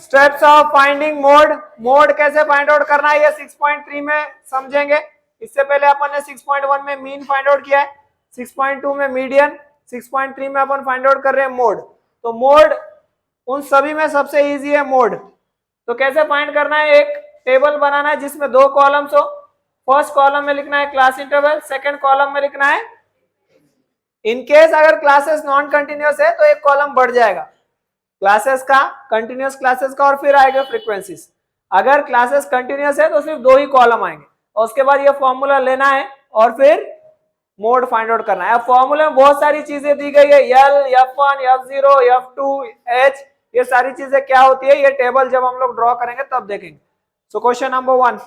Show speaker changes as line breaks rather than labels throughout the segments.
Steps of finding mode, mode कैसे find out करना है ये 6.3 में समझेंगे। इससे पहले अपन ने 6.1 में मीन फाइंड आउट किया है, 6.2 में मीडियन, 6.3 में अपन फाइंड आउट कर रहे हैं मोड। तो मोड उन सभी में सबसे इजी है मोड। तो कैसे फाइंड करना है, एक टेबल बनाना है जिसमें 2 कॉलम्स हो। फर्स्ट कॉलम में लिखना है क्लास इंटरवल, सेकंड कॉलम में लिखना है, इन केस अगर क्लासेस नॉन कंटिन्यूअस है तो एक कॉलम बढ़ जाएगा क्लासेस का, कंटिन्यूअस क्लासेस का, और फिर आएगा फ्रीक्वेंसीज। अगर क्लासेस कंटिन्यूअस है तो सिर्फ 2 ही कॉलम आएंगे, और उसके बाद ये फॉर्मूला लेना है और फिर मोड फाइंड आउट करना है। अब फॉर्मूले में बहुत सारी चीजें दी गई है, L, F1, F0, F2, H, ये सारी चीजें क्या होती है ये टेबल जब हम लोग ड्रॉ करेंगे तब देखेंगे। So question number 1,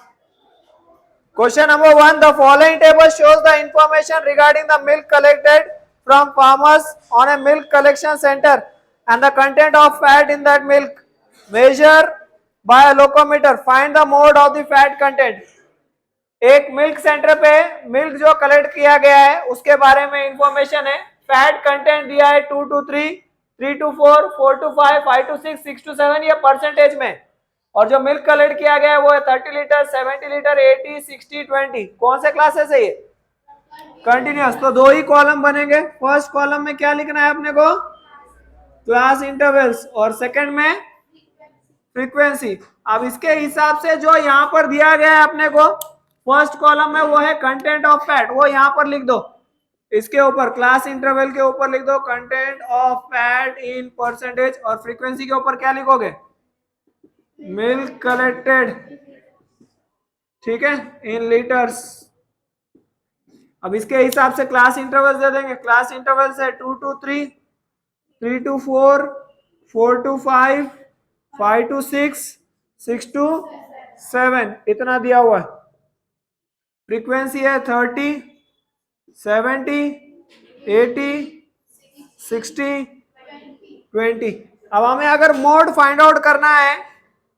the following table shows the information regarding the milk collected from farmers on a milk collection center and the content of fat in that milk. Measure by a locometer. Find the mode of the fat content. एक milk centre पे milk जो collect किया गया है उसके बारे में information है। फैट कंटेंट दिया है 2 to 3, 3 to 4, 4 to 5, 5 to 6, 6 to 7, ये परसेंटेज में। और जो मिल्क कलेक्ट किया गया है वो है 30 लीटर, 70 लीटर, 80, 60, 20। कौन से क्लासेस है ये? कंटिन्यूअस। तो 2 ही कॉलम बनेंगे। फर्स्ट कॉलम में क्या लिखना है अपने को? क्लास इंटरवल्स, और सेकंड में फ्रीक्वेंसी। अब इसके हिसाब से जो यहाँ पर दिया गया है अपने को फर्स्ट कॉलम में वो है कंटेंट ऑफ फैट, वो यहाँ पर लिख दो। इसके ऊपर क्लास इंटरवल के ऊपर लिख दो content of fat in percentage, और फ्रीक्वेंसी के ऊपर क्या लिखोगे? मिल्क कलेक्टेड, ठीक है, इन लीटर्स। अब इसके हिसाब से क्लास इंटरवल दे देंगे। क्लास इंटरवल है 2 to 3, 3 to 4, 4 to 5, 5 to 6, 6 to 7, इतना दिया हुआ है। फ्रीक्वेंसी है 30, 70, 80, 60, 20। अब हमें अगर मोड फाइंड आउट करना है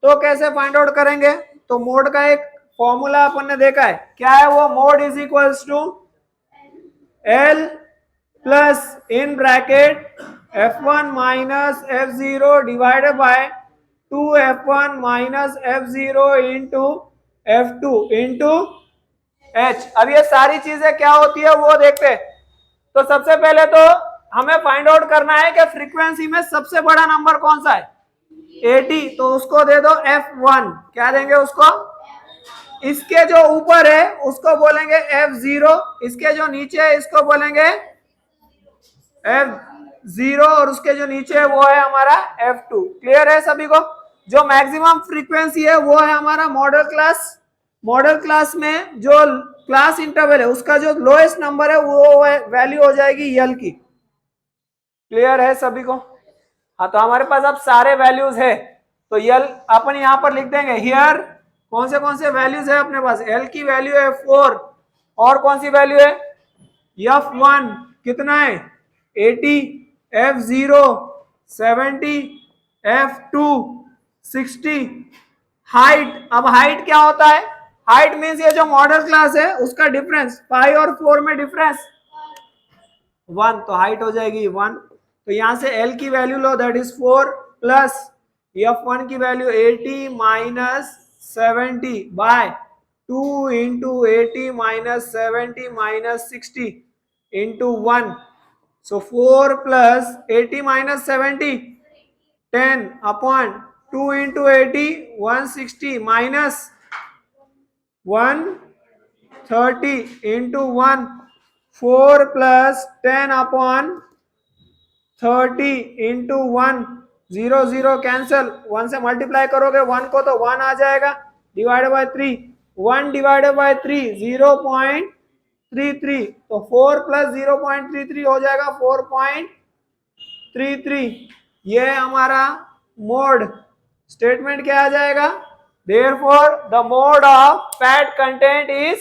तो कैसे फाइंड आउट करेंगे? तो मोड का एक फॉर्मूला अपन ने देखा है, क्या है वो? Mode is equals to L plus in bracket F1 minus F0 divided by 2F1 minus F0 into F2 into H। अब ये सारी चीजें क्या होती है वो देखते हैं। तो सबसे पहले तो हमें फाइंड आउट करना है कि फ्रीक्वेंसी में सबसे बड़ा नंबर कौन सा है? 80, तो उसको दे दो F1। क्या देंगे उसको? इसके जो ऊपर है उसको बोलेंगे F0, इसके जो नीचे है इसको बोलेंगे F0, और उसके जो नीचे है वो है हमारा F2। क्लियर है सभी को? जो मैक्सिमम फ्रीक्वेंसी है वो है हमारा मॉडल क्लास। मॉडल क्लास में जो क्लास इंटरवल है उसका जो लोएस्ट नंबर है वो वैल्यू हो जाएगी L की। क्लियर है सभी को? हाँ, तो हमारे पास अब सारे वैल्यूज है, तो L अपन यहाँ पर लिख देंगे। हियर कौन से वैल्यूज है अपने पास? L की वैल्यू है 4, और कौन सी वैल्यू है? F1 कितना है? 80, F0 70, F2 60। हाइट, अब हाइट क्या होता है? हाइट मीन्स ये जो मॉडल क्लास है उसका डिफरेंस, 5 और 4 में डिफरेंस 1, तो हाइट हो जाएगी 1। तो यहां से L की वैल्यू लो, दैट इज 4, प्लस F1 की value 80 minus 70 by 2 into 80 minus 70 minus 60 into 1। So 4 plus 80 minus 70 10 upon 2 into 80 160 minus 130 into 1 4 plus 10 upon 30 into 1 0 0 cancel, 1 से मल्टीप्लाई करोगे 1 को तो 1 आ जाएगा, डिवाइडेड बाय 3, 1 डिवाइडेड बाय 3 0.33, तो 4 प्लस 0.33 हो जाएगा 4.33। ये हमारा मोड स्टेटमेंट क्या आ जाएगा? Therefore, the mode of fat content is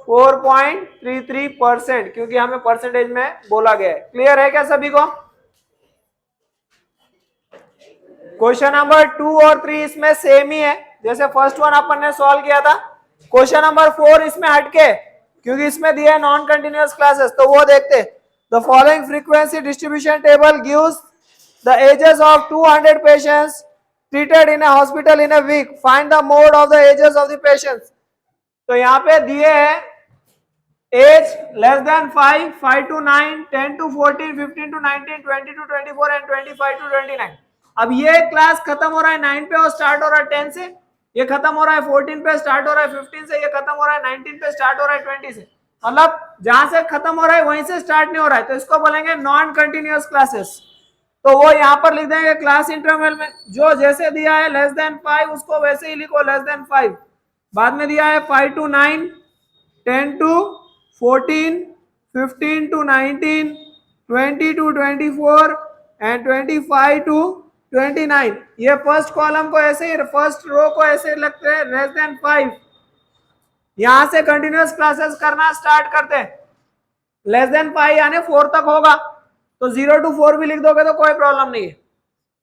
4.33%, क्योंकि हमें परसेंटेज में बोला गया है। क्लियर है क्या सभी को? क्वेश्चन नंबर 2 और 3 इसमें सेम ही है, जैसे फर्स्ट वन अपन ने सॉल्व किया था। क्वेश्चन नंबर 4 इसमें हटके, क्योंकि इसमें दिया है नॉन कंटिन्यूअस क्लासेस, तो वो देखते। The following frequency distribution table gives the ages of 200 patients treated in a hospital in a week. Find the mode of the ages of the patients. तो यहाँ पे दिए है as less than 5, 5 to 9, 10 to 14, 15 to 19, 20 to 24 and 25 to 29. अब ये class खत्म हो रहा है 9 पे और स्टार्ट हो रहा है 10 से, ये खत्म हो रहा है 14 पे, स्टार्ट हो रहा है 15 से, ये खत्म हो रहा है 19 पे, स्टार्ट हो रहा है 20 से. मतलब जहां से खत्म हो रहा है वहीं से स्टार्ट नहीं हो रहा है, तो इसको बोलेंगे नॉन कंटिन्यूअस क्लासेस. तो वो यहाँ पर लिख देंगे क्लास इंटरवल में जो जैसे दिया है लेस देन 5 उसको वैसे ही लिखो लेस देन 5. बाद में दिया है 5 to 9, 10 to 14, 15 to 19, 20 to 24 and 25 to 29. ये फर्स्ट कॉलम को ऐसे ही, फर्स्ट रो को ऐसे लगते हैं लेस देन 5. यहां से कंटिन्यूअस क्लासेस करना स्टार्ट करते हैं. लेस देन 5 यानी 4 तक होगा, तो 0 to 4 भी लिख दोगे तो कोई प्रॉब्लम नहीं है.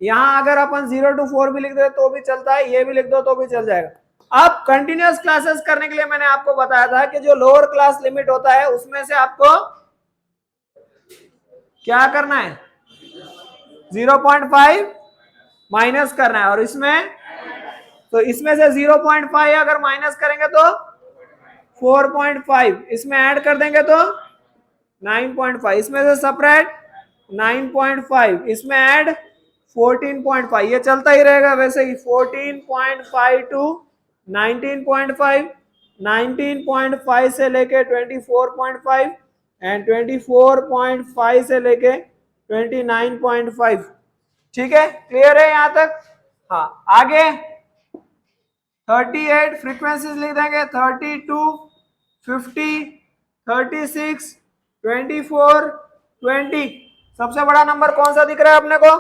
यहां अगर अपन 0 to 4 भी लिख दे तो भी चलता है, ये भी लिख दो तो भी चल जाएगा. अब कंटिन्यूअस क्लासेस करने के लिए मैंने आपको बताया था कि जो लोअर क्लास लिमिट होता है उसमें से आपको क्या करना है, 0.5 माइनस करना है. और इसमें तो इसमें से 0.5 अगर माइनस करेंगे तो 4.5, इसमें ऐड कर देंगे तो 9.5, इसमें से सेपरेट 9.5, इसमें ऐड 14.5. ये चलता ही रहेगा वैसे ही. 14.5 टू 19.5, 19.5 से लेके 24.5 एंड 24.5 से लेके 29.5. ठीक है, क्लियर है यहाँ तक? हाँ, आगे 38 फ्रीक्वेंसीज लिख देंगे. 32, 50, 36, 24, 20. सबसे बड़ा नंबर कौन सा दिख रहा है अपने को?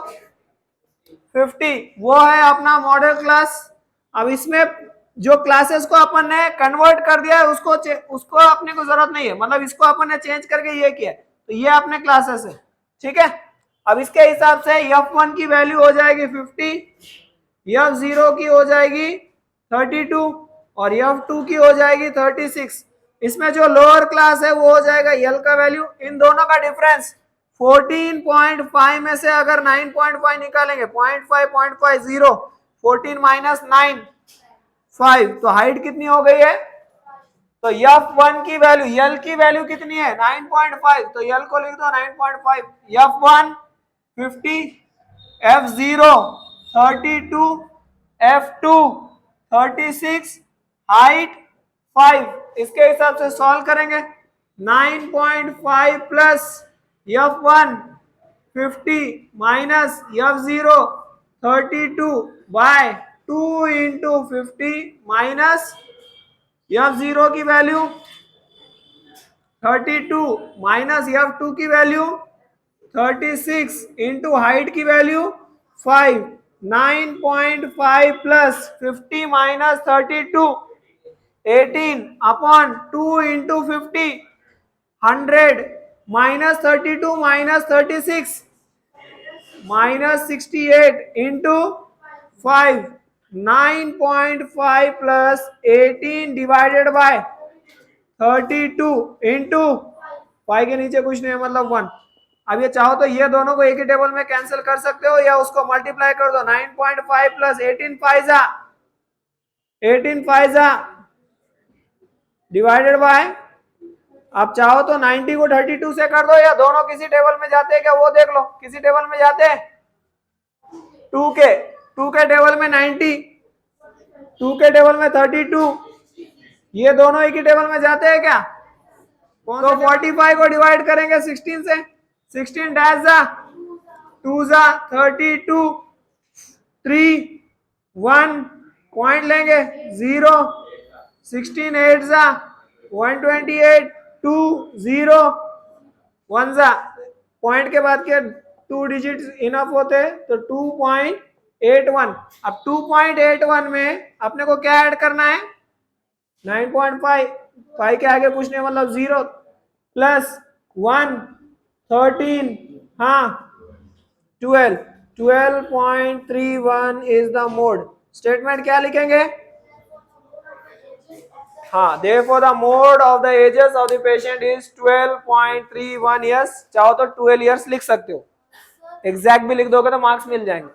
50. वो है अपना मॉडल क्लास. अब इसमें जो क्लासेस को अपन ने कन्वर्ट कर दिया है उसको अपने को जरूरत नहीं है, मतलब इसको अपन ने चेंज करके ये किया, तो ये अपने क्लासेस है. ठीक है, अब इसके हिसाब से F1 की वैल्यू हो जाएगी 50, F0 की हो जाएगी 32 और F2 की हो जाएगी 36. इसमें जो लोअर क्लास है वो हो जाएगा L का वैल्यू. इन दोनों का डिफरेंस 14.5 में से अगर 9.5 निकालेंगे, 0.5, 0, 14 माइनस 9, 5, तो हाइट कितनी हो गई है? तो F1 की वैल्यू, L की वैल्यू कितनी है? 9.5, तो L को लिख दो 9.5. F1 50, F0 32, F2 36, height 5. इसके हिसाब से सॉल्व करेंगे. 9.5 plus F1 50 minus F0 32 by 2 into 50 minus F0 की वैल्यू 32 माइनस F2 की वैल्यू 36 इंटू हाइट की value 5. 9.5 plus 50 minus 32 18 upon 2 into 50 100 minus 32 minus 36 minus 68 into 5. 9.5 plus 18 divided by 32 into 5 के नीचे कुछ नहीं है, मतलब 1. अब ये चाहो तो ये दोनों को एक ही टेबल में कैंसिल कर सकते हो या उसको मल्टीप्लाई कर दो. 9.5 प्लस 18 फाइजा डिवाइडेड बाय, आप चाहो तो 90 को 32 से कर दो या दोनों किसी टेबल में जाते हैं क्या वो देख लो. किसी टेबल में जाते हैं? 2 के टेबल में 90, 2 के टेबल में 32, ये दोनों एक ही टेबल में जाते हैं क्या? तो 45 को डिवाइड करेंगे 16 से. 16 डैश जा 2 जा 32, 3 1 पॉइंट लेंगे 0, 16 8 जा 128, 2 0 1 जा पॉइंट के बाद के 2 डिजिट इनफ होते हैं, तो 2.81. अब 2.81 में अपने को क्या ऐड करना है? 9.5, 5 के आगे कुछ नहीं, मतलब 0 प्लस 1 13, हाँ 12. 12.31 इज द मोड. स्टेटमेंट क्या लिखेंगे? हाँ, therefore the mode of the ages of the patient is 12.31 years. चाहो तो 12 years लिख सकते हो, एग्जैक्ट भी लिख दोगे तो मार्क्स मिल जाएंगे.